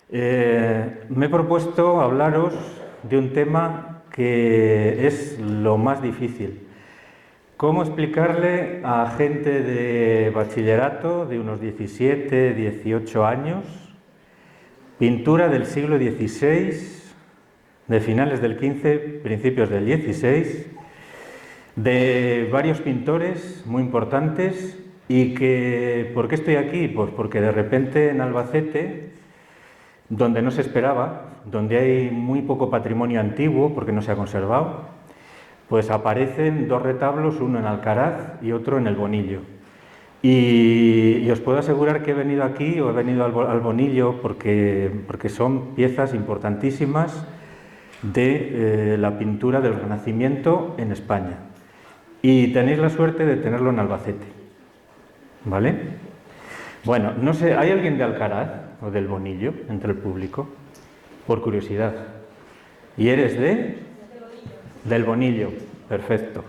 Me he propuesto hablaros de un tema que es lo más difícil. ¿Cómo explicarle a gente de bachillerato de unos 17, 18 años, pintura del siglo XVI, de finales del XV, principios del XVI, de varios pintores muy importantes y que, ¿por qué estoy aquí? Pues porque de repente en Albacete, donde no se esperaba, donde hay muy poco patrimonio antiguo porque no se ha conservado, pues aparecen dos retablos, uno en Alcaraz y otro en el Bonillo. Y os puedo asegurar que he venido aquí o he venido al Bonillo porque son piezas importantísimas de la pintura del Renacimiento en España. Y tenéis la suerte de tenerlo en Albacete, ¿vale? Bueno, no sé, ¿hay alguien de Alcaraz o del Bonillo entre el público? Por curiosidad. ¿Y eres de? Del Bonillo, perfecto.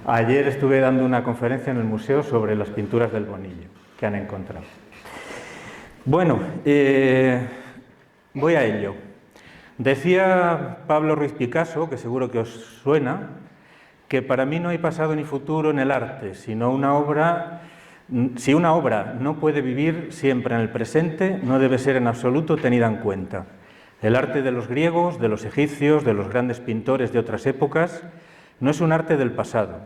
Ayer estuve dando una conferencia en el museo sobre las pinturas del Bonillo que han encontrado. Bueno, voy a ello. Decía Pablo Ruiz Picasso, que seguro que os suena, que para mí no hay pasado ni futuro en el arte, sino si una obra no puede vivir siempre en el presente, no debe ser en absoluto tenida en cuenta. El arte de los griegos, de los egipcios, de los grandes pintores de otras épocas, no es un arte del pasado.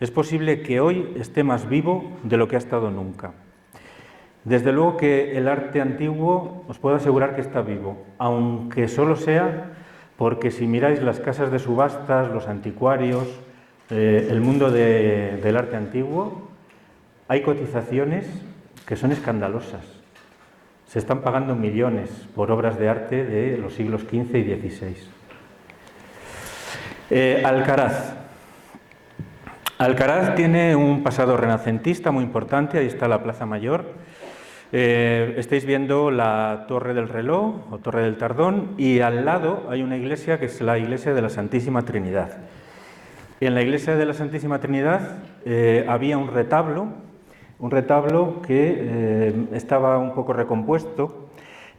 Es posible que hoy esté más vivo de lo que ha estado nunca. Desde luego que el arte antiguo os puedo asegurar que está vivo, aunque solo sea porque si miráis las casas de subastas, los anticuarios, el mundo del arte antiguo, hay cotizaciones que son escandalosas. Se están pagando millones por obras de arte de los siglos XV y XVI. Alcaraz. Alcaraz tiene un pasado renacentista muy importante, ahí está la Plaza Mayor. Estáis viendo la Torre del Reloj o Torre del Tardón y al lado hay una iglesia que es la iglesia de la Santísima Trinidad. En la iglesia de la Santísima Trinidad había un retablo que estaba un poco recompuesto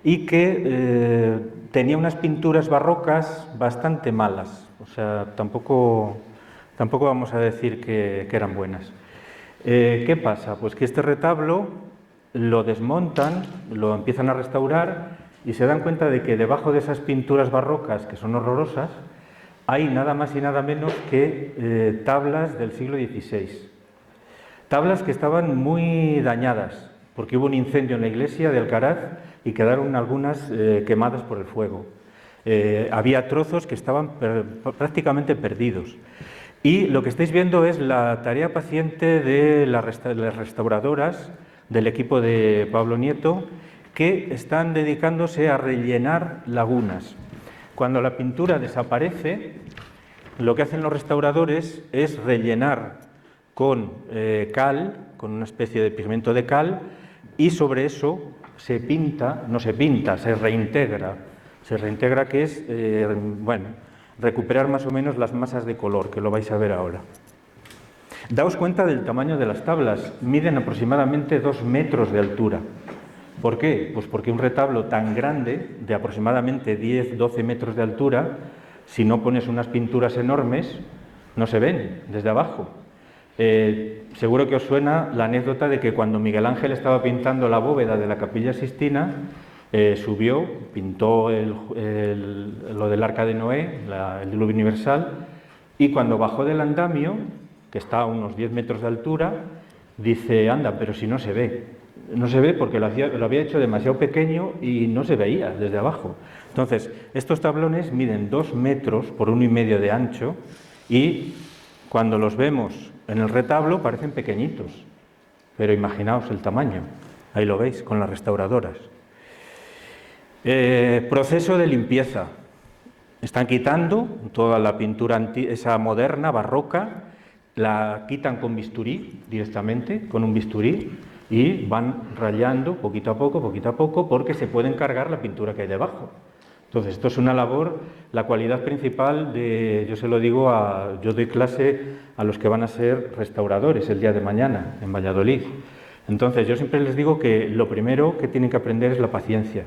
y que tenía unas pinturas barrocas bastante malas, o sea, tampoco vamos a decir que eran buenas. ¿Qué pasa? Pues que este retablo lo desmontan, lo empiezan a restaurar y se dan cuenta de que debajo de esas pinturas barrocas, que son horrorosas, hay nada más y nada menos que tablas del siglo XVI. Tablas que estaban muy dañadas, porque hubo un incendio en la iglesia de Alcaraz y quedaron algunas quemadas por el fuego. Había trozos que estaban prácticamente perdidos. Y lo que estáis viendo es la tarea paciente de las restauradoras del equipo de Pablo Nieto, que están dedicándose a rellenar lagunas. Cuando la pintura desaparece, lo que hacen los restauradores es rellenar con cal, con una especie de pigmento de cal, y sobre eso se pinta, no se pinta, se reintegra. Se reintegra, que es, recuperar más o menos las masas de color, que lo vais a ver ahora. Daos cuenta del tamaño de las tablas, miden aproximadamente 2 metros de altura. ¿Por qué? Pues porque un retablo tan grande, de aproximadamente 10-12 metros de altura, si no pones unas pinturas enormes, no se ven desde abajo. Seguro que os suena la anécdota de que cuando Miguel Ángel estaba pintando la bóveda de la Capilla Sixtina, subió, pintó lo del Arca de Noé, el diluvio universal, y cuando bajó del andamio, que está a unos 10 metros de altura, dice, anda, pero si no se ve. No se ve porque lo había hecho demasiado pequeño y no se veía desde abajo. Entonces, estos tablones miden 2 metros por 1,5 de ancho y cuando los vemos en el retablo parecen pequeñitos, pero imaginaos el tamaño, ahí lo veis con las restauradoras. Proceso de limpieza. Están quitando toda la pintura esa moderna, barroca, la quitan con bisturí directamente, con un bisturí, y van rayando poquito a poco, porque se pueden cargar la pintura que hay debajo. Entonces, esto es una labor, la cualidad principal yo se lo digo, yo doy clase a los que van a ser restauradores el día de mañana en Valladolid. Entonces, yo siempre les digo que lo primero que tienen que aprender es la paciencia.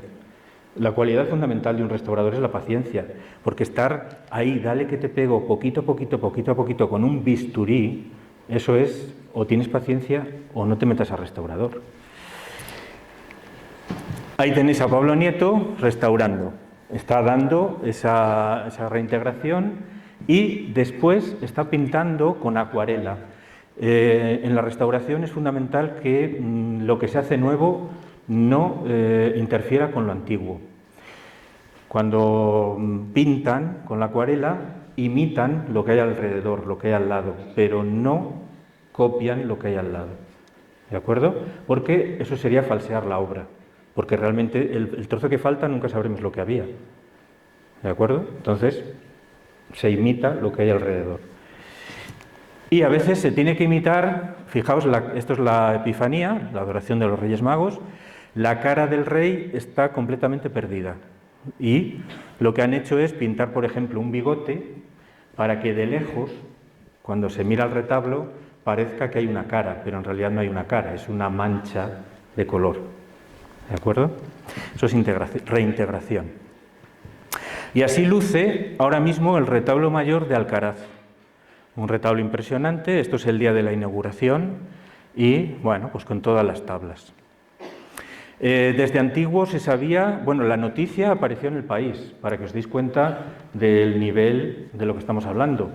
La cualidad fundamental de un restaurador es la paciencia, porque estar ahí, dale que te pego, poquito a poquito, poquito a poquito, con un bisturí, eso es, o tienes paciencia o no te metas a restaurador. Ahí tenéis a Pablo Nieto restaurando, está dando esa reintegración y después está pintando con acuarela. En la restauración es fundamental que lo que se hace nuevo no interfiera con lo antiguo. Cuando pintan con la acuarela, imitan lo que hay alrededor, lo que hay al lado, pero no copian lo que hay al lado. ¿De acuerdo? Porque eso sería falsear la obra, porque realmente el trozo que falta nunca sabremos lo que había. ¿De acuerdo? Entonces, se imita lo que hay alrededor. Y a veces se tiene que imitar, fijaos, esto es la Epifanía, la adoración de los Reyes Magos, la cara del rey está completamente perdida. Y lo que han hecho es pintar, por ejemplo, un bigote para que de lejos, cuando se mira el retablo, parezca que hay una cara, pero en realidad no hay una cara, es una mancha de color. ¿De acuerdo? Eso es reintegración. Y así luce ahora mismo el retablo mayor de Alcaraz. Un retablo impresionante, esto es el día de la inauguración y, bueno, pues con todas las tablas. Desde antiguo se sabía, bueno, la noticia apareció en El País, para que os deis cuenta del nivel de lo que estamos hablando.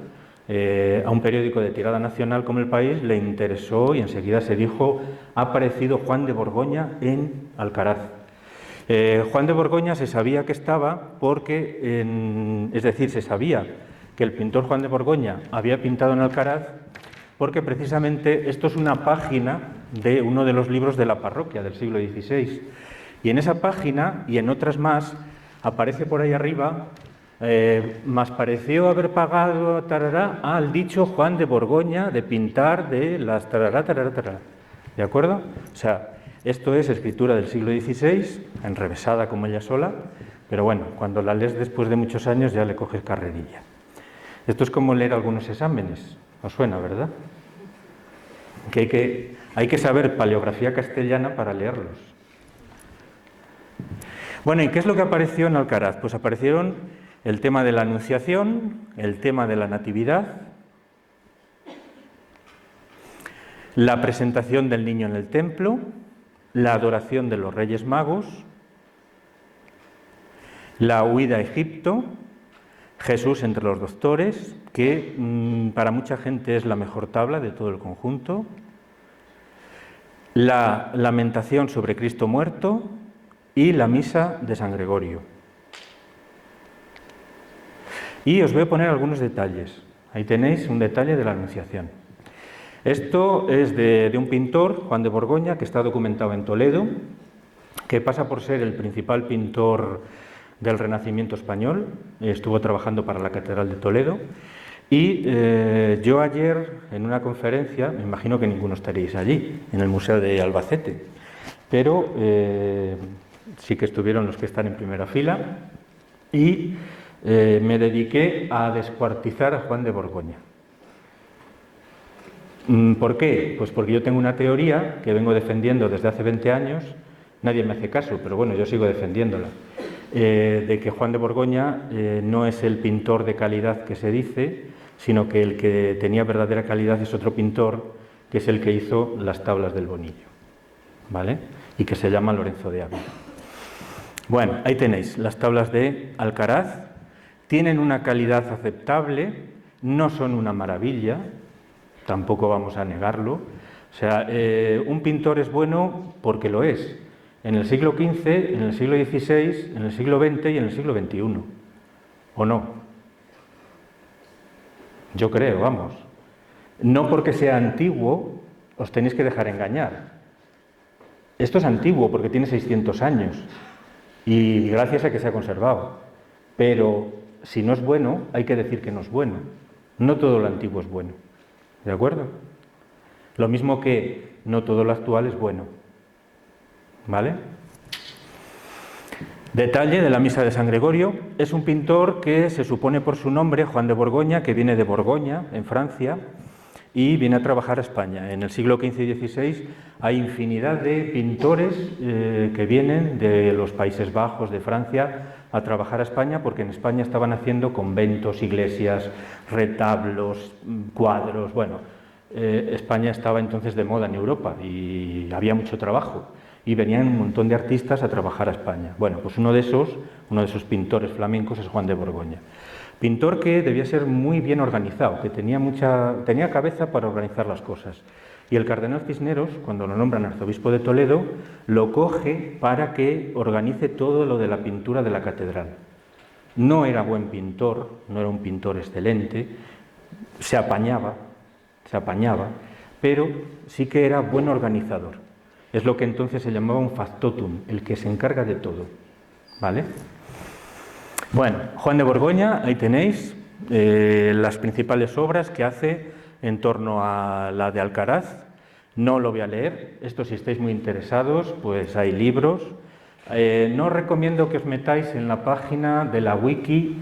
A un periódico de tirada nacional como El País le interesó y enseguida se dijo: ha aparecido Juan de Borgoña en Alcaraz. Juan de Borgoña se sabía que estaba porque, es decir, se sabía que el pintor Juan de Borgoña había pintado en Alcaraz porque precisamente esto es una página de uno de los libros de la parroquia del siglo XVI. Y en esa página y en otras más aparece por ahí arriba: más pareció haber pagado tarará al dicho Juan de Borgoña de pintar de las tarará, tarará, tarará. ¿De acuerdo? O sea, esto es escritura del siglo XVI, enrevesada como ella sola, pero bueno, cuando la lees después de muchos años ya le coges carrerilla. Esto es como leer algunos exámenes, os suena, ¿verdad? Que hay que saber paleografía castellana para leerlos. Bueno, ¿y qué es lo que apareció en Alcaraz? Pues aparecieron el tema de la Anunciación, el tema de la Natividad, la presentación del niño en el templo, la adoración de los Reyes Magos, la huida a Egipto, Jesús entre los doctores, que para mucha gente es la mejor tabla de todo el conjunto, la lamentación sobre Cristo muerto y la misa de San Gregorio. Y os voy a poner algunos detalles. Ahí tenéis un detalle de la Anunciación. Esto es de un pintor, Juan de Borgoña, que está documentado en Toledo, que pasa por ser el principal pintor del Renacimiento español, estuvo trabajando para la Catedral de Toledo, y yo ayer en una conferencia, me imagino que ninguno estaréis allí, en el Museo de Albacete, pero sí que estuvieron los que están en primera fila, y me dediqué a descuartizar a Juan de Borgoña. ¿Por qué? Pues porque yo tengo una teoría que vengo defendiendo desde hace 20 años, nadie me hace caso, pero bueno, yo sigo defendiéndola, de que Juan de Borgoña no es el pintor de calidad que se dice, sino que el que tenía verdadera calidad es otro pintor, que es el que hizo las tablas del Bonillo, ¿vale? Y que se llama Lorenzo de Ávila. Bueno, ahí tenéis las tablas de Alcaraz, tienen una calidad aceptable, no son una maravilla, tampoco vamos a negarlo. O sea, un pintor es bueno porque lo es, en el siglo XV, en el siglo XVI, en el siglo XX y en el siglo XXI. ¿O no? Yo creo, vamos. No porque sea antiguo, os tenéis que dejar engañar. Esto es antiguo porque tiene 600 años y gracias a que se ha conservado. Pero si no es bueno, hay que decir que no es bueno. No todo lo antiguo es bueno. ¿De acuerdo? Lo mismo que no todo lo actual es bueno. ¿Vale? Detalle de la misa de San Gregorio. Es un pintor que se supone por su nombre, Juan de Borgoña, que viene de Borgoña, en Francia, y viene a trabajar a España. En el siglo XV y XVI hay infinidad de pintores que vienen de los Países Bajos, de Francia, a trabajar a España, porque en España estaban haciendo conventos, iglesias, retablos, cuadros. Bueno, España estaba entonces de moda en Europa y había mucho trabajo y venían un montón de artistas a trabajar a España. Bueno, pues uno de esos pintores flamencos es Juan de Borgoña. Pintor que debía ser muy bien organizado, que tenía cabeza para organizar las cosas. Y el cardenal Cisneros, cuando lo nombran arzobispo de Toledo, lo coge para que organice todo lo de la pintura de la catedral. No era buen pintor, no era un pintor excelente, se apañaba, pero sí que era buen organizador. Es lo que entonces se llamaba un factotum, el que se encarga de todo, ¿vale? Bueno, Juan de Borgoña, ahí tenéis las principales obras que hace en torno a la de Alcaraz. No lo voy a leer, esto si estáis muy interesados, pues hay libros. No os recomiendo que os metáis en la página de la wiki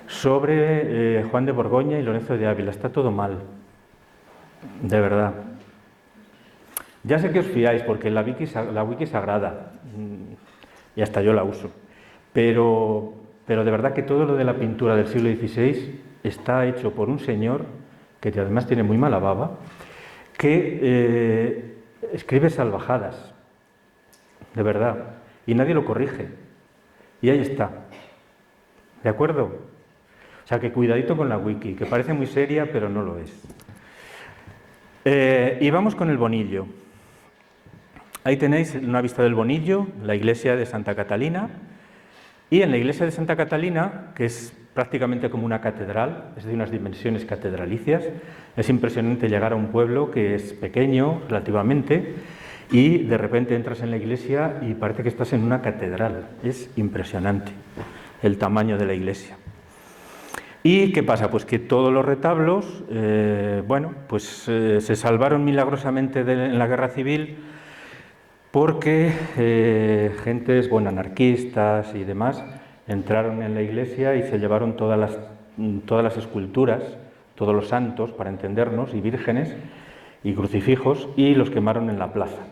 sobre Juan de Borgoña y Lorenzo de Ávila, está todo mal, de verdad. Ya sé que os fiáis porque la wiki es sagrada y hasta yo la uso, pero de verdad que todo lo de la pintura del siglo XVI está hecho por un señor que además tiene muy mala baba, que escribe salvajadas, de verdad, y nadie lo corrige, y ahí está, ¿de acuerdo? O sea que cuidadito con la wiki, que parece muy seria pero no lo es. Y vamos con el Bonillo. Ahí tenéis una vista del Bonillo, la iglesia de Santa Catalina. Y en la iglesia de Santa Catalina, que es prácticamente como una catedral, es de unas dimensiones catedralicias, es impresionante llegar a un pueblo que es pequeño relativamente y de repente entras en la iglesia y parece que estás en una catedral. Es impresionante el tamaño de la iglesia. ¿Y qué pasa? Pues que todos los retablos, se salvaron milagrosamente en la Guerra Civil porque gentes, anarquistas y demás, entraron en la iglesia y se llevaron todas las esculturas, todos los santos, para entendernos, y vírgenes, y crucifijos, y los quemaron en la plaza.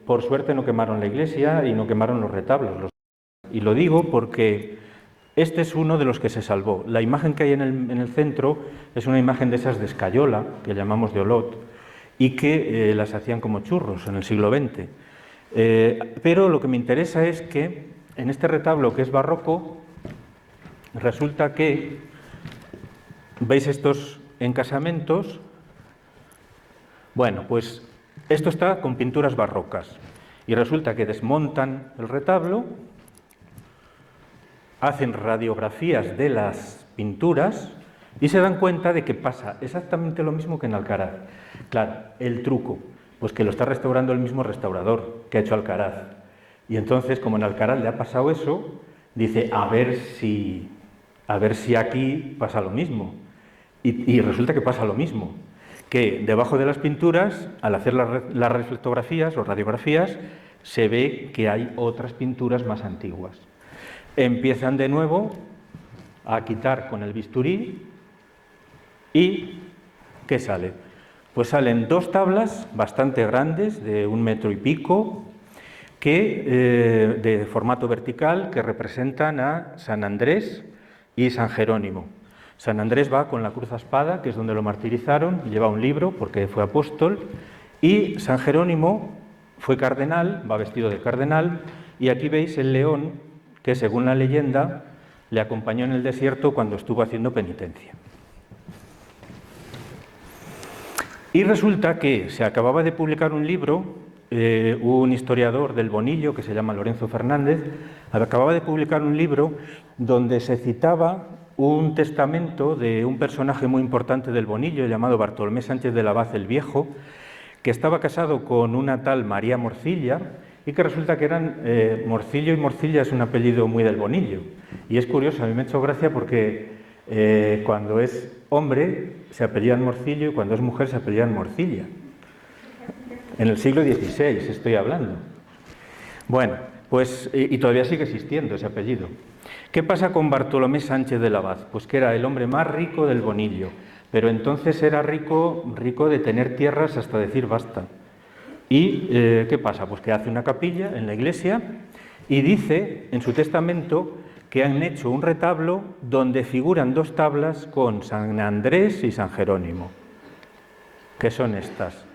Por suerte no quemaron la iglesia y no quemaron los retablos. Y lo digo porque este es uno de los que se salvó. La imagen que hay en el centro es una imagen de esas de escayola, que llamamos de Olot, y que las hacían como churros en el siglo XX. Pero lo que me interesa es que en este retablo, que es barroco, resulta que, ¿veis estos encasamentos? Bueno, pues esto está con pinturas barrocas. Y resulta que desmontan el retablo, hacen radiografías de las pinturas y se dan cuenta de que pasa exactamente lo mismo que en Alcaraz. Claro, el truco, pues que lo está restaurando el mismo restaurador que ha hecho Alcaraz. Y entonces, como en Alcaraz le ha pasado eso, dice, a ver si aquí pasa lo mismo. Y resulta que pasa lo mismo, que debajo de las pinturas, al hacer las reflectografías o radiografías, se ve que hay otras pinturas más antiguas. Empiezan de nuevo a quitar con el bisturí y ¿qué sale? Pues salen dos tablas bastante grandes, de 1 metro y pico, de formato vertical, que representan a San Andrés y San Jerónimo. San Andrés va con la cruz a espada, que es donde lo martirizaron, y lleva un libro porque fue apóstol, y San Jerónimo fue cardenal, va vestido de cardenal, y aquí veis el león que, según la leyenda, le acompañó en el desierto cuando estuvo haciendo penitencia. Y resulta que se acababa de publicar un libro, un historiador del Bonillo, que se llama Lorenzo Fernández, acababa de publicar un libro donde se citaba un testamento de un personaje muy importante del Bonillo, llamado Bartolomé Sánchez de la Baz el Viejo, que estaba casado con una tal María Morcilla, y que resulta que eran Morcillo y Morcilla es un apellido muy del Bonillo. Y es curioso, a mí me ha hecho gracia porque cuando es hombre se apellidan Morcillo y cuando es mujer se apellidan Morcilla. En el siglo XVI estoy hablando. Bueno, pues y todavía sigue existiendo ese apellido. ¿Qué pasa con Bartolomé Sánchez de la Baz? Pues que era el hombre más rico del Bonillo. pero entonces era rico de tener tierras hasta decir basta. ¿Y qué pasa? Pues que hace una capilla en la iglesia y dice en su testamento que han hecho un retablo donde figuran 2 tablas con San Andrés y San Jerónimo. ¿Qué son estas?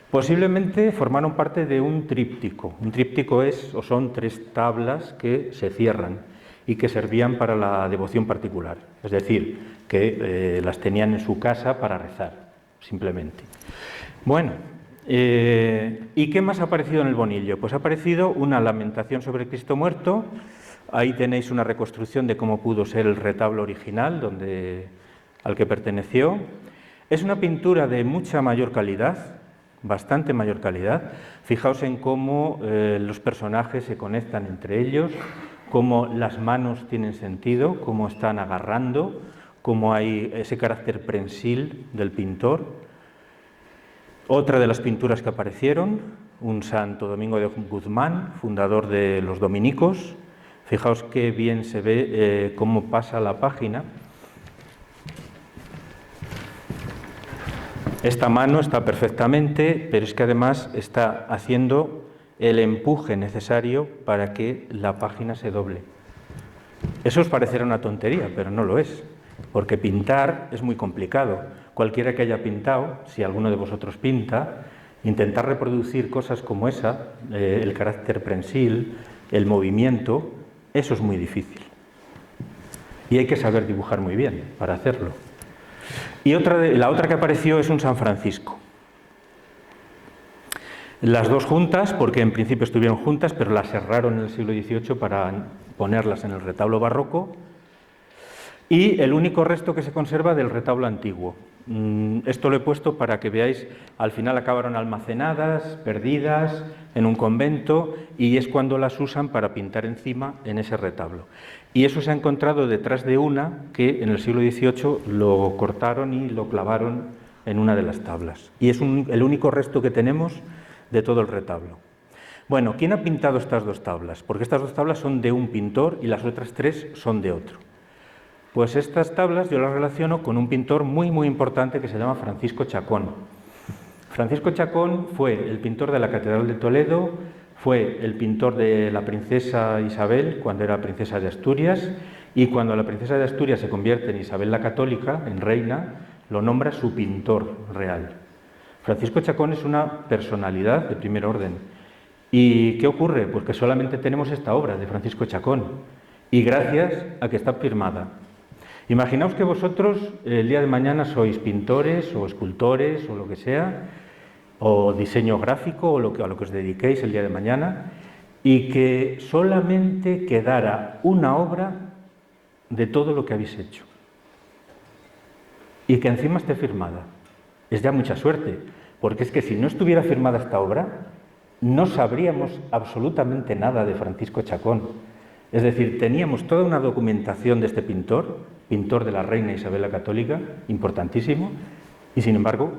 Posiblemente formaron parte de un tríptico. Un tríptico son 3 tablas que se cierran y que servían para la devoción particular. Es decir, que las tenían en su casa para rezar, simplemente. Bueno, ¿y qué más ha aparecido en el Bonillo? Pues ha aparecido una lamentación sobre Cristo muerto. Ahí tenéis una reconstrucción de cómo pudo ser el retablo original al que perteneció. Es una pintura de mucha mayor calidad, bastante mayor calidad. Fijaos en cómo los personajes se conectan entre ellos, cómo las manos tienen sentido, cómo están agarrando, cómo hay ese carácter prensil del pintor. Otra de las pinturas que aparecieron, un Santo Domingo de Guzmán, fundador de los dominicos. Fijaos qué bien se ve cómo pasa la página. Esta mano está perfectamente, pero es que además está haciendo el empuje necesario para que la página se doble. Eso os parecerá una tontería, pero no lo es, porque pintar es muy complicado. Cualquiera que haya pintado, si alguno de vosotros pinta, intentar reproducir cosas como esa, el carácter prensil, el movimiento, eso es muy difícil. Y hay que saber dibujar muy bien para hacerlo. Y la otra que apareció es un San Francisco. Las 2 juntas, porque en principio estuvieron juntas, pero las cerraron en el siglo XVIII para ponerlas en el retablo barroco. Y el único resto que se conserva del retablo antiguo. Esto lo he puesto para que veáis, al final acabaron almacenadas, perdidas, en un convento, y es cuando las usan para pintar encima en ese retablo. Y eso se ha encontrado detrás de una que en el siglo XVIII lo cortaron y lo clavaron en una de las tablas. Y es el único resto que tenemos de todo el retablo. Bueno, ¿quién ha pintado estas 2 tablas? Porque estas 2 tablas son de un pintor y las otras 3 son de otro. Pues estas tablas yo las relaciono con un pintor muy, muy importante que se llama Francisco Chacón. Francisco Chacón fue el pintor de la Catedral de Toledo, fue el pintor de la princesa Isabel cuando era princesa de Asturias, y cuando la princesa de Asturias se convierte en Isabel la Católica, en reina, lo nombra su pintor real. Francisco Chacón es una personalidad de primer orden. ¿Y qué ocurre? Pues que solamente tenemos esta obra de Francisco Chacón, y gracias a que está firmada. Imaginaos que vosotros el día de mañana sois pintores o escultores o lo que sea, o diseño gráfico o a lo que os dediquéis el día de mañana, y que solamente quedara una obra de todo lo que habéis hecho. Y que encima esté firmada. Es ya mucha suerte, porque es que si no estuviera firmada esta obra, no sabríamos absolutamente nada de Francisco Chacón. Es decir, teníamos toda una documentación de este pintor de la reina Isabel la Católica, importantísimo, y sin embargo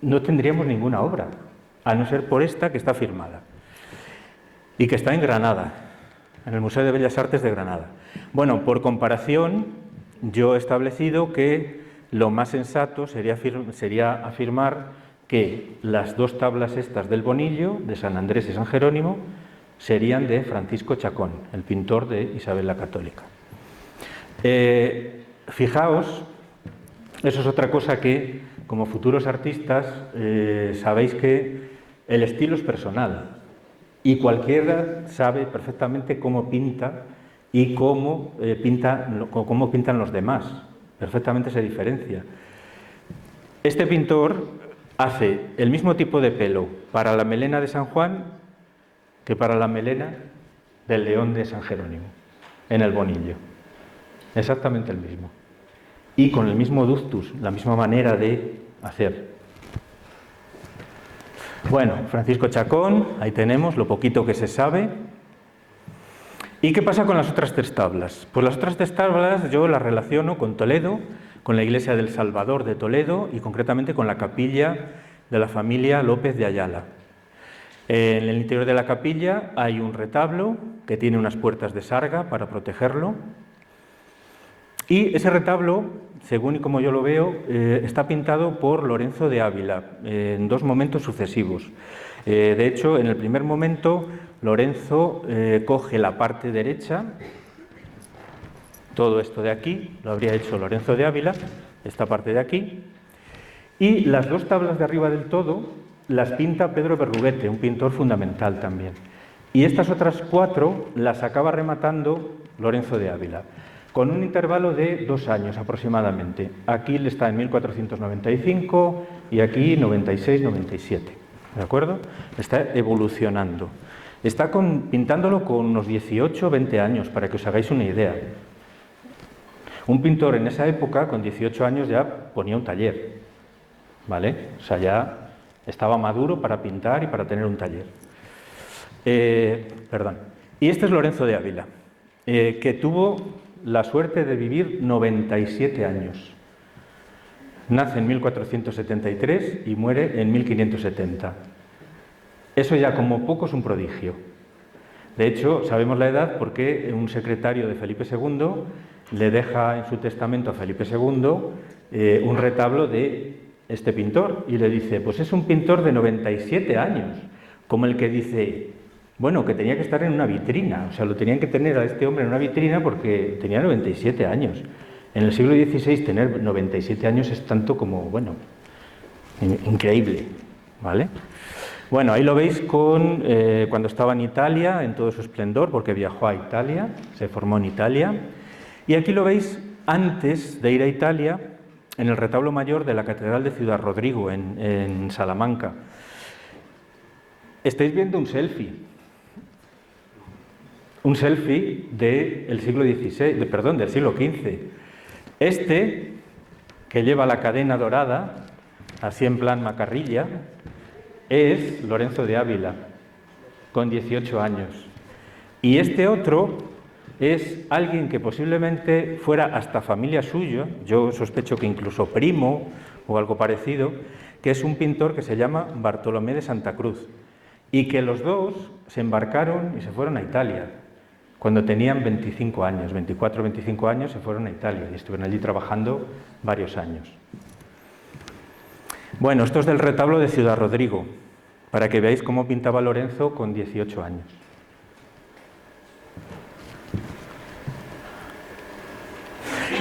no tendríamos ninguna obra, a no ser por esta que está firmada y que está en Granada, en el Museo de Bellas Artes de Granada. Bueno, por comparación, yo he establecido que lo más sensato sería afirmar que las 2 tablas estas del Bonillo, de San Andrés y San Jerónimo, serían de Francisco Chacón, el pintor de Isabel la Católica. Fijaos, eso es otra cosa que, como futuros artistas, sabéis que el estilo es personal y cualquiera sabe perfectamente cómo pinta y cómo pintan los demás. Perfectamente se diferencia. Este pintor hace el mismo tipo de pelo para la melena de San Juan que para la melena del león de San Jerónimo, en el Bonillo. Exactamente el mismo. Y con el mismo ductus, la misma manera de hacer. Bueno, Francisco Chacón, ahí tenemos lo poquito que se sabe. ¿Y qué pasa con las otras 3 tablas? Pues las otras 3 tablas yo las relaciono con Toledo, con la iglesia del Salvador de Toledo y concretamente con la capilla de la familia López de Ayala. En el interior de la capilla hay un retablo que tiene unas puertas de sarga para protegerlo. Y ese retablo, según y como yo lo veo, está pintado por Lorenzo de Ávila en dos momentos sucesivos. De hecho, en el primer momento, Lorenzo coge la parte derecha, todo esto de aquí, lo habría hecho Lorenzo de Ávila, esta parte de aquí, y las dos tablas de arriba del todo las pinta Pedro Berruguete, un pintor fundamental también. Y estas otras cuatro las acaba rematando Lorenzo de Ávila, con un intervalo de 2 años aproximadamente. Aquí está en 1495 y aquí 96-97, ¿de acuerdo? Está evolucionando. Está pintándolo con unos 18-20 años, para que os hagáis una idea. Un pintor en esa época, con 18 años, ya ponía un taller, ¿vale? O sea, ya estaba maduro para pintar y para tener un taller. Perdón. Y este es Lorenzo de Ávila, que tuvo la suerte de vivir 97 años. Nace en 1473 y muere en 1570. Eso ya como poco es un prodigio. De hecho, sabemos la edad porque un secretario de Felipe II le deja en su testamento a Felipe II un retablo de este pintor y le dice, pues es un pintor de 97 años, como el que dice, bueno, que tenía que estar en una vitrina, o sea, lo tenían que tener a este hombre en una vitrina porque tenía 97 años. En el siglo XVI tener 97 años es tanto como, bueno, increíble, ¿vale? Bueno, ahí lo veis cuando estaba en Italia, en todo su esplendor, porque viajó a Italia, se formó en Italia. Y aquí lo veis antes de ir a Italia, en el retablo mayor de la Catedral de Ciudad Rodrigo, en Salamanca. Estáis viendo un selfie del siglo XVI, perdón, del siglo XV. Este, que lleva la cadena dorada, así en plan macarrilla, es Lorenzo de Ávila, con 18 años. Y este otro es alguien que posiblemente fuera hasta familia suya, yo sospecho que incluso primo o algo parecido, que es un pintor que se llama Bartolomé de Santa Cruz, y que los dos se embarcaron y se fueron a Italia. Cuando tenían 25 años, 24 o 25 años, se fueron a Italia y estuvieron allí trabajando varios años. Bueno, esto es del retablo de Ciudad Rodrigo, para que veáis cómo pintaba Lorenzo con 18 años.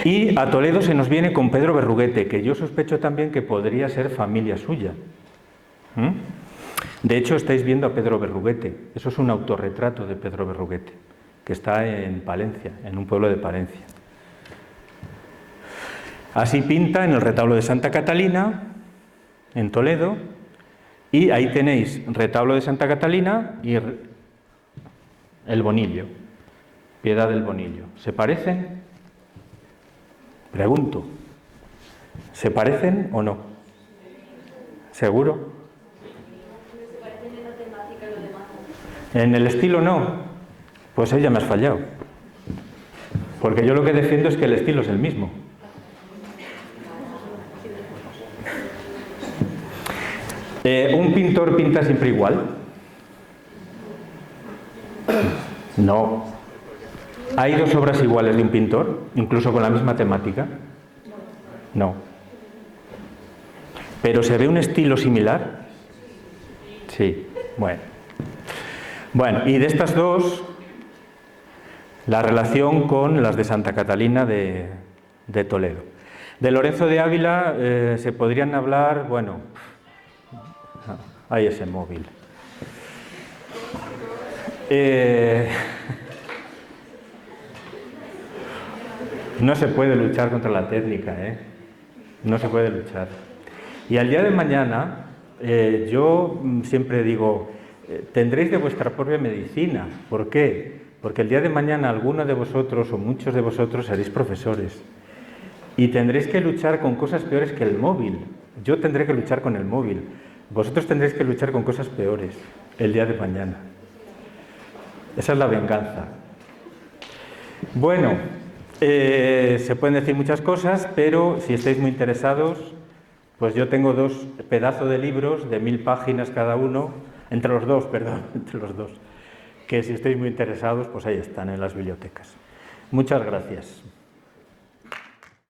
Y a Toledo se nos viene con Pedro Berruguete, que yo sospecho también que podría ser familia suya. De hecho, estáis viendo a Pedro Berruguete. Eso es un autorretrato de Pedro Berruguete, que está en Palencia, en un pueblo de Palencia. Así pinta en el retablo de Santa Catalina, en Toledo, y ahí tenéis retablo de Santa Catalina y el Bonillo, Piedad del Bonillo. ¿Se parecen? Pregunto, ¿se parecen o no? ¿Seguro? En el estilo no, pues ahí ya me has fallado. Porque yo lo que defiendo es que el estilo es el mismo. ¿Un pintor pinta siempre igual? No. ¿Hay dos obras iguales de un pintor, incluso con la misma temática? No. ¿Pero se ve un estilo similar? Sí, bueno. Bueno, y de estas dos, la relación con las de Santa Catalina de Toledo. De Lorenzo de Ávila se podrían hablar, bueno, hay ese móvil. No se puede luchar contra la técnica, ¿eh? No se puede luchar. Y al día de mañana, yo siempre digo, tendréis de vuestra propia medicina. ¿Por qué? Porque el día de mañana alguno de vosotros o muchos de vosotros seréis profesores. Y tendréis que luchar con cosas peores que el móvil. Yo tendré que luchar con el móvil. Vosotros tendréis que luchar con cosas peores el día de mañana. Esa es la venganza. Bueno, se pueden decir muchas cosas, pero si estáis muy interesados, pues yo tengo 2 pedazos de libros de 1000 páginas cada uno, entre los dos, que si estáis muy interesados, pues ahí están en las bibliotecas. Muchas gracias.